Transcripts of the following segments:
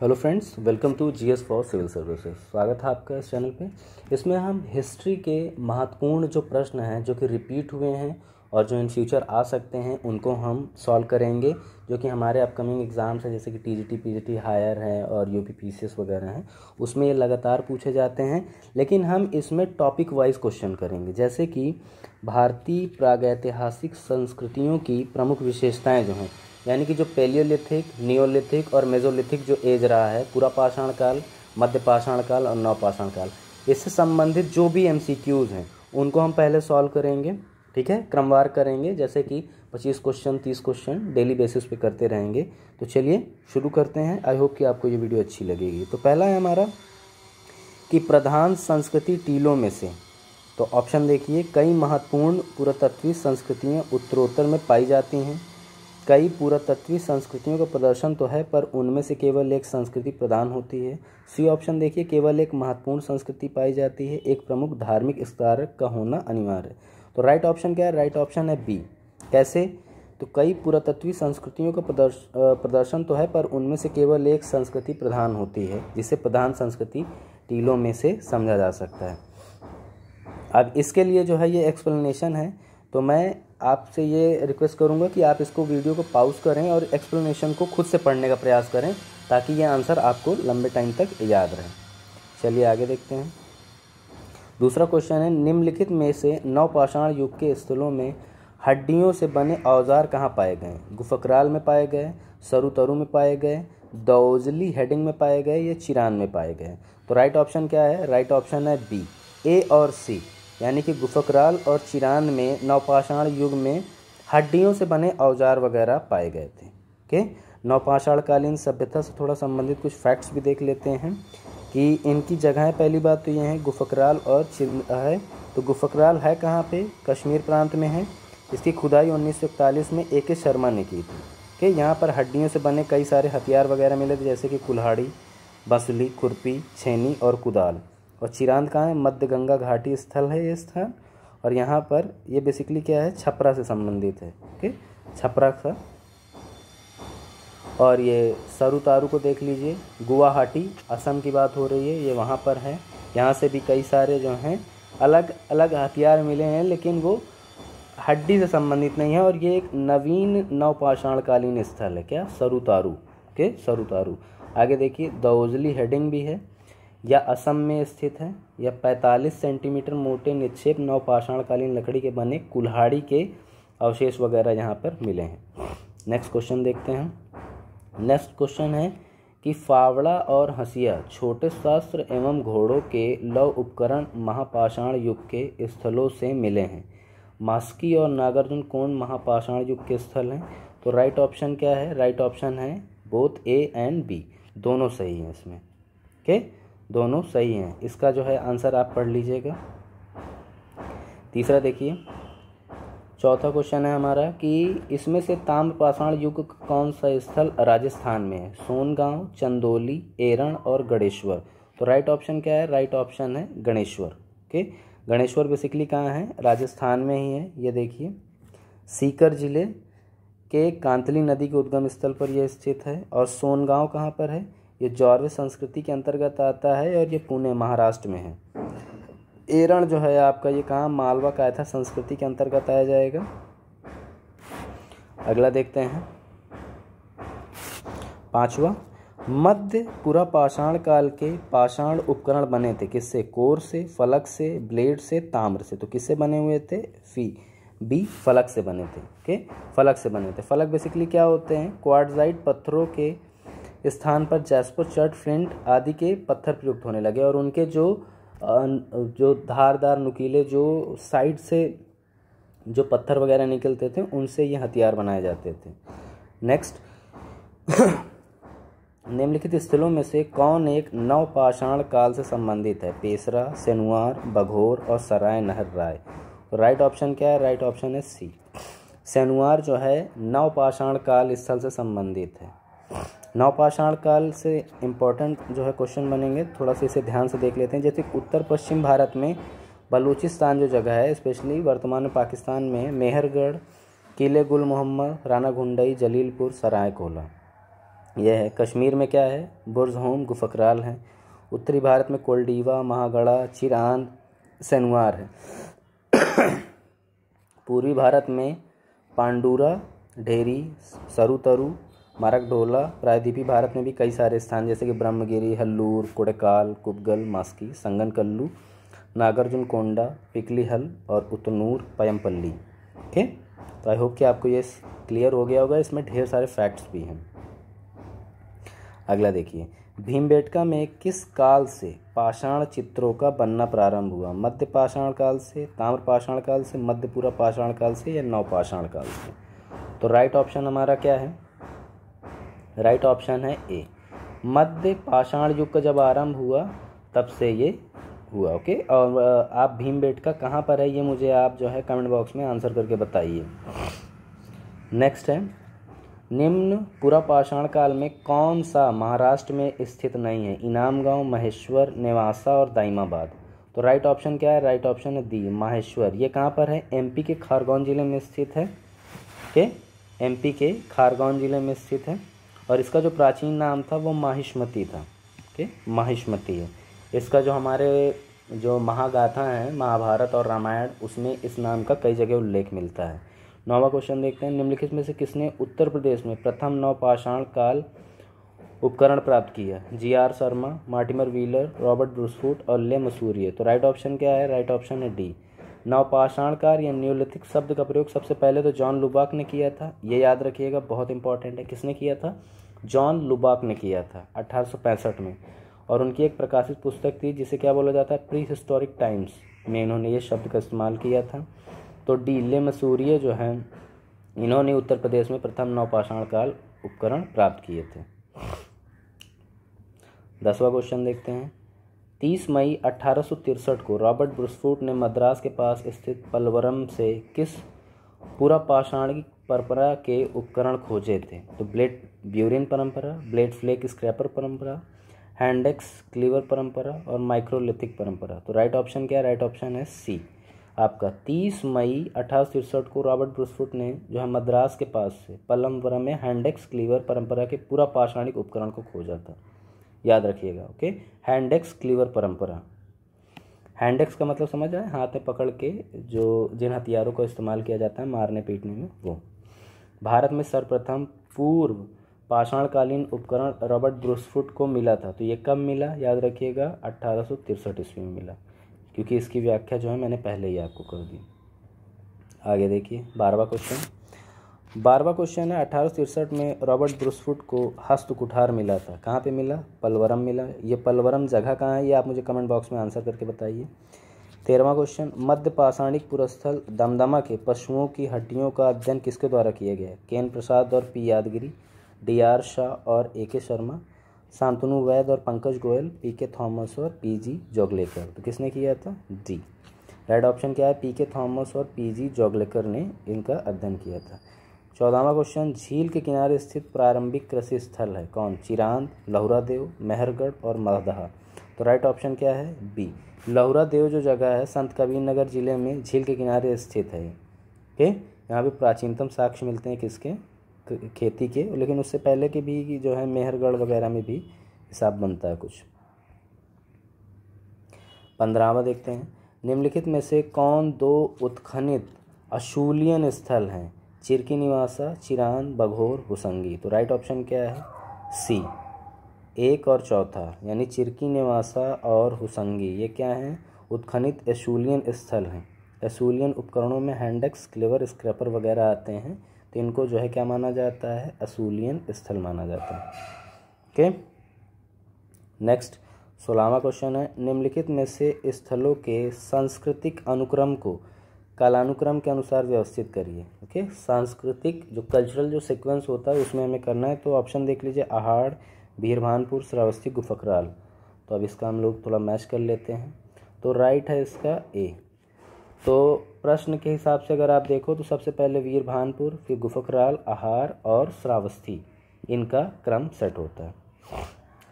Hello friends, welcome to GS for civil services. स्वागत है आपका इस चैनल पे। इसमें हम हिस्ट्री के महत्वपूर्ण जो प्रश्न हैं जो कि रिपीट हुए हैं और जो इन फ्यूचर आ सकते हैं उनको हम सॉल्व करेंगे, जो कि हमारे अपकमिंग एग्ज़ाम्स हैं जैसे कि टीजीटी, पीजीटी हायर है और यूपी पीसीएस वगैरह हैं, उसमें ये लगातार पूछे जाते हैं। लेकिन हम इसमें टॉपिक वाइज क्वेश्चन करेंगे, जैसे कि भारतीय प्रागैतिहासिक संस्कृतियों की प्रमुख विशेषताएँ जो हैं, यानी कि जो पैलियोलिथिक, नियोलिथिक और मेजोलिथिक जो एज रहा है, पूरा पाषाण काल, मध्य पाषाण काल और नवपाषाण काल, इससे संबंधित जो भी एमसीक्यूज़ हैं उनको हम पहले सॉल्व करेंगे। ठीक है, क्रमवार करेंगे, जैसे कि 25 क्वेश्चन 30 क्वेश्चन डेली बेसिस पे करते रहेंगे। तो चलिए शुरू करते हैं। आई होप कि आपको ये वीडियो अच्छी लगेगी। तो पहला है हमारा कि प्रधान संस्कृति टीलों में से, तो ऑप्शन देखिए, कई महत्वपूर्ण पुरातत्वीय संस्कृतियाँ उत्तरोत्तर में पाई जाती हैं। कई पुरातत्वीय संस्कृतियों का प्रदर्शन तो है, पर उनमें से केवल एक संस्कृति प्रदान होती है। सी ऑप्शन देखिए, केवल एक महत्वपूर्ण संस्कृति पाई जाती है। एक प्रमुख धार्मिक स्मारक का होना अनिवार्य है। तो राइट ऑप्शन क्या है? राइट ऑप्शन है बी। कैसे? तो कई पुरातत्वीय संस्कृतियों का प्रदर्शन तो है, पर उनमें से केवल एक संस्कृति प्रधान होती है, जिसे प्रधान संस्कृति टीलों में से समझा जा सकता है। अब इसके लिए जो है ये एक्सप्लेनेशन है, तो मैं आपसे ये रिक्वेस्ट करूंगा कि आप इसको वीडियो को पॉज करें और एक्सप्लेनेशन को खुद से पढ़ने का प्रयास करें, ताकि ये आंसर आपको लंबे टाइम तक याद रहे। चलिए आगे देखते हैं। दूसरा क्वेश्चन है, निम्नलिखित में से नवपाषाण युग के स्थलों में हड्डियों से बने औजार कहाँ पाए गए? गुफकराल में पाए गए, सरुतरु में पाए गए, दौजली हेडिंग में पाए गए, या चिरान में पाए गए? तो राइट ऑप्शन क्या है? राइट ऑप्शन है बी, ए और सी, यानी कि गुफकराल और चिरान में नवपाषाण युग में हड्डियों से बने औजार वगैरह पाए गए थे। ओके, नवपाषाणकालीन सभ्यता से थोड़ा संबंधित कुछ फैक्ट्स भी देख लेते हैं कि इनकी जगहें, पहली बात तो ये हैं गुफकराल और है। तो गुफकराल है कहाँ पे? कश्मीर प्रांत में है। इसकी खुदाई 1941 में ए के शर्मा ने की थी। ओके, यहाँ पर हड्डियों से बने कई सारे हथियार वगैरह मिले थे, जैसे कि कुल्हाड़ी, बसुली, खुरपी, छेनी और कुदाल। और चिरांद कहाँ है? मध्य गंगा घाटी स्थल है ये स्थान, और यहाँ पर ये बेसिकली क्या है? छपरा से संबंधित है। ओके, छपरा का। और ये सरुतारू को देख लीजिए, गुवाहाटी असम की बात हो रही है, ये वहाँ पर है। यहाँ से भी कई सारे जो हैं अलग अलग हथियार मिले हैं, लेकिन वो हड्डी से संबंधित नहीं है, और ये एक नवीन नवपाषाणकालीन स्थल है। क्या? सरुतारू। ओके, सरुतारू। आगे देखिए, दौजली हेडिंग भी है, या असम में स्थित है, या 45 सेंटीमीटर मोटे निक्षेप नवपाषाणकालीन लकड़ी के बने कुल्हाड़ी के अवशेष वगैरह यहाँ पर मिले हैं। नेक्स्ट क्वेश्चन देखते हैं। नेक्स्ट क्वेश्चन है कि फावड़ा और हंसिया छोटे शस्त्र एवं घोड़ों के लौ उपकरण महापाषाण युग के स्थलों से मिले हैं। मास्की और नागार्जुन कौन महापाषाण युग के स्थल हैं? तो राइट ऑप्शन क्या है? राइट ऑप्शन है बोथ ए एंड बी, दोनों सही हैं इसमें। ओके, दोनों सही हैं। इसका जो है आंसर आप पढ़ लीजिएगा। तीसरा देखिए, चौथा क्वेश्चन है हमारा कि इसमें से ताम्रपाषाण युग का कौन सा स्थल राजस्थान में है? सोनगांव, चंदौली, एरण और गणेश्वर। तो राइट ऑप्शन क्या है? राइट ऑप्शन है गणेश्वर। ओके, गणेश्वर बेसिकली कहाँ है? राजस्थान में ही है। ये देखिए, सीकर जिले के कांतली नदी के उद्गम स्थल पर यह स्थित है। और सोनगांव कहाँ पर है? ये जौरवे संस्कृति के अंतर्गत आता है, और ये पुणे महाराष्ट्र में है। एरण जो है आपका, ये कहाँ? मालवा कायथा संस्कृति के अंतर्गत आया जाएगा। अगला देखते हैं, पांचवा, मध्य पुरा पाषाण काल के पाषाण उपकरण बने थे किससे? कोर से, फलक से, ब्लेड से, ताम्र से। तो किससे बने हुए थे? बी, फलक से बने थे। ओके, फलक से बने थे। फलक बेसिकली क्या होते हैं? क्वार्ट्जाइट पत्थरों के स्थान पर जैस्पर, चट, फ्लिंट आदि के पत्थर प्रयुक्त होने लगे, और उनके जो धारदार नुकीले जो साइड से जो पत्थर वगैरह निकलते थे, उनसे ये हथियार बनाए जाते थे। नेक्स्ट, निम्नलिखित स्थलों में से कौन एक नवपाषाण काल से संबंधित है? पेशरा, सेनुआर, बघोर और सराय नहर राय। तो राइट ऑप्शन क्या है? राइट ऑप्शन है सी, सेनुआर जो है नवपाषाण काल स्थल से संबंधित है। नवपाषाण काल से इम्पोर्टेंट जो है क्वेश्चन बनेंगे, थोड़ा सा इसे ध्यान से देख लेते हैं। जैसे उत्तर पश्चिम भारत में बलूचिस्तान जो जगह है, स्पेशली वर्तमान में पाकिस्तान में, मेहरगढ़, किले गुल मोहम्मद, राना घुंडई, जलीलपुर, सराय कोला। यह है। कश्मीर में क्या है? बुर्ज़होम गुफकराल है। उत्तरी भारत में कोल्डीवा, महागढ़ा, चिरांद, सैनुआर है। पूर्वी भारत में पांडुरा, ढेरी, सरुतरु, मारकढोला। प्रायद्वीपीय भारत में भी कई सारे स्थान जैसे कि ब्रह्मगिरी, हल्लूर, कोडेकाल, कुबगल, मास्की, संगनकल्लू, नागार्जुनकोंडा, पिकलीहल और उतनूर, पयमपल्ली। ओके, तो आई होप कि आपको ये क्लियर हो गया होगा। इसमें ढेर सारे फैक्ट्स भी हैं। अगला देखिए, भीमबेटका में किस काल से पाषाण चित्रों का बनना प्रारंभ हुआ? मध्य पाषाण काल से, ताम्र पाषाण काल से, मध्यपूरा पाषाण काल से या नवपाषाण काल से? तो राइट ऑप्शन हमारा क्या है? राइट ऑप्शन है ए, मध्य पाषाण युग का जब आरंभ हुआ तब से ये हुआ। ओके, और आप भीमबेटका कहाँ पर है ये मुझे आप जो है कमेंट बॉक्स में आंसर करके बताइए। नेक्स्ट है, निम्न पूरा पाषाण काल में कौन सा महाराष्ट्र में स्थित नहीं है? इनामगांव, महेश्वर, नेवासा और दाइमाबाद। तो राइट ऑप्शन क्या है? राइट ऑप्शन है डी, माहेश्वर। ये कहाँ पर है? एमपी के खारगोन जिले में स्थित है। ओके, एमपी के खारगोन जिले में स्थित है और इसका जो प्राचीन नाम था वो माहिष्मती था। ओके, माहिष्मती है। इसका जो हमारे जो महागाथा हैं, महाभारत और रामायण, उसमें इस नाम का कई जगह उल्लेख मिलता है। 9वां क्वेश्चन देखते हैं, निम्नलिखित में से किसने उत्तर प्रदेश में प्रथम नवपाषाण काल उपकरण प्राप्त किया? G.R.. Sharma, Mortimer wheeler, Robert Bruce Foote और ले मसूरिए। तो राइट ऑप्शन क्या है? राइट ऑप्शन है डी, नवपाषाण काल या न्यूलिथिक शब्द का प्रयोग सबसे पहले तो जॉन लुबाक ने किया था। ये याद रखिएगा, बहुत इंपॉर्टेंट है। किसने किया था? जॉन लुबाक ने किया था 1865 में। और उनकी एक प्रकाशित पुस्तक थी जिसे क्या बोला जाता है? प्री हिस्टोरिक टाइम्स में इन्होंने ये शब्द का इस्तेमाल किया था। तो डी, ले मसूरिए जो हैं, इन्होंने उत्तर प्रदेश में प्रथम नवपाषाण काल उपकरण प्राप्त किए थे। 10वां क्वेश्चन देखते हैं, 30 मई 1863 को रॉबर्ट ब्रूसफुट ने मद्रास के पास स्थित पलवरम से किस पूरा पाषाणिक परंपरा के उपकरण खोजे थे? तो ब्लेड ब्यूरिन परंपरा, ब्लेड फ्लेक स्क्रैपर परंपरा, हैंडेक्स क्लीवर परंपरा और माइक्रोलिथिक परंपरा। तो राइट ऑप्शन क्या है? राइट ऑप्शन है सी आपका। 30 मई 1863 को रॉबर्ट ब्रूसफुट ने जो है मद्रास के पास से पलवरम में हैंडेक्स क्लीवर परंपरा के पूरा पाषाणिक उपकरण को खोजा था। याद रखिएगा। ओके, हैंडेक्स क्लीवर परंपरा। हैंडेक्स का मतलब समझ रहे हैं? हाथ में पकड़ के जो जिन हथियारों का इस्तेमाल किया जाता है मारने पीटने में, वो। भारत में सर्वप्रथम पूर्व पाषाणकालीन उपकरण रॉबर्ट ब्रूसफुट को मिला था। तो ये कब मिला? याद रखिएगा, 1863 ईस्वी में मिला, क्योंकि इसकी व्याख्या जो है मैंने पहले ही आपको कर दी। आगे देखिए, 12वां क्वेश्चन। 12वां क्वेश्चन है, 1863 में रॉबर्ट ब्रूसफुट को हस्त कुठार मिला था। कहाँ पे मिला? पलवरम मिला। ये पलवरम जगह कहाँ है ये आप मुझे कमेंट बॉक्स में आंसर करके बताइए। 13वां क्वेश्चन, मध्य पाषाणिक पुरस्थल दमदमा के पशुओं की हड्डियों का अध्ययन किसके द्वारा किया गया? केन प्रसाद और पी यादगिरी, डी.आर. शाह और ए.के. शर्मा, शांतनु वैद और पंकज गोयल, पी.के. थॉमस और पी.जी. जोगलेकर। तो किसने किया था? डी, राइट ऑप्शन क्या है? पी.के. थॉमस और पी.जी. जोगलेकर ने इनका अध्ययन किया था। 14वां क्वेश्चन, झील के किनारे स्थित प्रारंभिक कृषि स्थल है कौन? चिरांद, लहुरादेव, मेहरगढ़ और मगधा। तो राइट ऑप्शन क्या है? बी, लहुरादेव जो जगह है संत कबीरनगर जिले में झील के किनारे स्थित है। ओके, यहाँ पे प्राचीनतम साक्ष्य मिलते हैं किसके? खेती के, लेकिन उससे पहले के भी जो है मेहरगढ़ वगैरह में भी हिसाब बनता है कुछ। 15वां देखते हैं, निम्नलिखित में से कौन दो उत्खनित अशूलियन स्थल हैं? चिरकी निवासा, चिरांद, बघोर, हुसंगी। तो राइट ऑप्शन क्या है? सी, 1 और 4 यानी चिरकी निवासा और हुसंगी, ये क्या हैं? उत्खनित एशूलियन स्थल हैं। एशूलियन उपकरणों में हैंडेक्स, क्लीवर, स्क्रैपर वगैरह आते हैं, तो इनको जो है क्या माना जाता है? एशूलियन स्थल माना जाता है। ओके, नेक्स्ट 16वां क्वेश्चन है, निम्नलिखित में से स्थलों के सांस्कृतिक अनुक्रम को कालानुक्रम के अनुसार व्यवस्थित करिए। ओके, सांस्कृतिक जो कल्चरल जो सीक्वेंस होता है उसमें हमें करना है। तो ऑप्शन देख लीजिए, आहाड़, बीरभानपुर, श्रावस्ती, गुफकराल। तो अब इसका हम लोग थोड़ा मैच कर लेते हैं। तो राइट है इसका ए। तो प्रश्न के हिसाब से अगर आप देखो तो सबसे पहले वीरभानपुर, फिर गुफकराल, आहार और श्रावस्ती, इनका क्रम सेट होता है।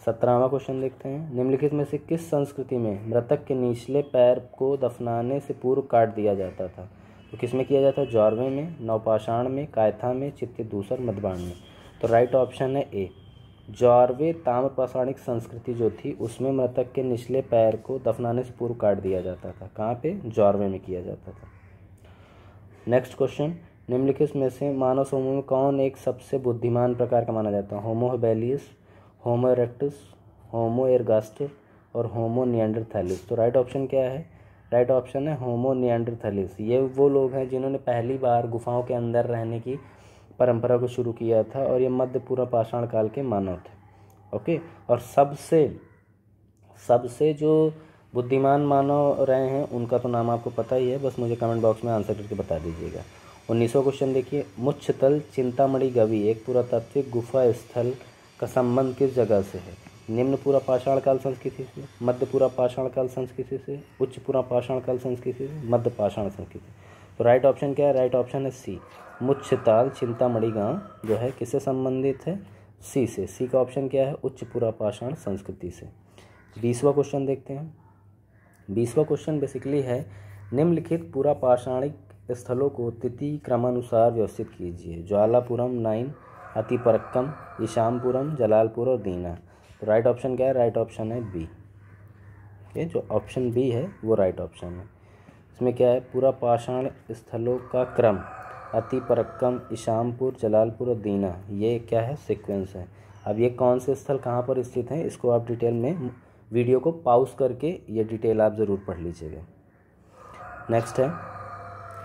17वां क्वेश्चन देखते हैं, निम्नलिखित में से किस संस्कृति में मृतक के निचले पैर को दफनाने से पूर्व काट दिया जाता था? तो किसमें किया जाता है? जॉर्वे में, नवपाषाण में, कायथा में, चित्तदूसर, मधुबाण में। तो राइट ऑप्शन है ए, जॉर्वे ताम्रपाषाणिक संस्कृति जो थी उसमें मृतक के निचले पैर को दफनाने से पूर्व काट दिया जाता था। कहाँ पे? जॉर्वे में किया जाता था। नेक्स्ट क्वेश्चन, निम्नलिखित में से मानव समूह में कौन एक सबसे बुद्धिमान प्रकार का माना जाता है? होमो हेबेलियस, होमो इरेक्टस, होमो एर्गास्टर और होमो निएंडरथैलिस। तो राइट ऑप्शन क्या है? राइट ऑप्शन है होमो निएंडरथैलिस। ये वो लोग हैं जिन्होंने पहली बार गुफाओं के अंदर रहने की परंपरा को शुरू किया था और ये मध्य पूर्व पाषाण काल के मानव थे। ओके, और सबसे जो बुद्धिमान मानव रहे हैं उनका तो नाम आपको पता ही है, बस मुझे कमेंट बॉक्स में आंसर करके बता दीजिएगा। 19वां क्वेश्चन देखिए, मुच्छतल चिंतामणि गवि एक पुरातात्विक गुफा स्थल का संबंध किस जगह से है? निम्न पूर्व पाषाण काल संस्कृति से, मध्य पूर्व पाषाण काल संस्कृति से, उच्च पूर्व पाषाण काल संस्कृति से, मध्य पाषाण संस्कृति। तो राइट ऑप्शन क्या है? राइट ऑप्शन है सी, मुच्छताल चिंतामणि गांव जो है किससे संबंधित है? सी से। सी का ऑप्शन क्या है? उच्च पूर्व पाषाण संस्कृति से। 20वां क्वेश्चन देखते हैं। 20वां क्वेश्चन बेसिकली है, निम्नलिखित पूरा पाषाणिक स्थलों को तिथि क्रमानुसार व्यवस्थित कीजिए। ज्वालापुरम 9, अतिपरक्कम, ईशामपुरम, जलालपुर और दीना। तो राइट ऑप्शन क्या है? राइट ऑप्शन है बी। ये जो ऑप्शन बी है वो राइट ऑप्शन है। इसमें क्या है? पूरा पाषाण स्थलों का क्रम अतिपरक्कम, ईशामपुर, जलालपुर और दीना, ये क्या है? सीक्वेंस है। अब ये कौन से स्थल कहाँ पर स्थित हैं इसको आप डिटेल में वीडियो को पॉज करके ये डिटेल आप ज़रूर पढ़ लीजिएगा। नेक्स्ट है,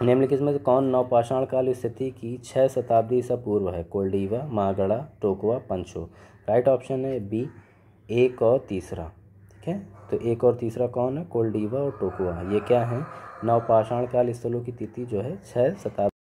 निम्नलिखित में से कौन नवपाषाण काल स्थिति की 6 शताब्दी ईसा पूर्व है? कोल्डीवा, महागढ़ा, टोकवा, पंचो। राइट ऑप्शन है बी, एक और तीसरा। ठीक है, तो एक और तीसरा कौन है? कोल्डीवा और टोकवा। ये क्या है? नवपाषाण काल स्थलों की तिथि जो है 6 शताब्दी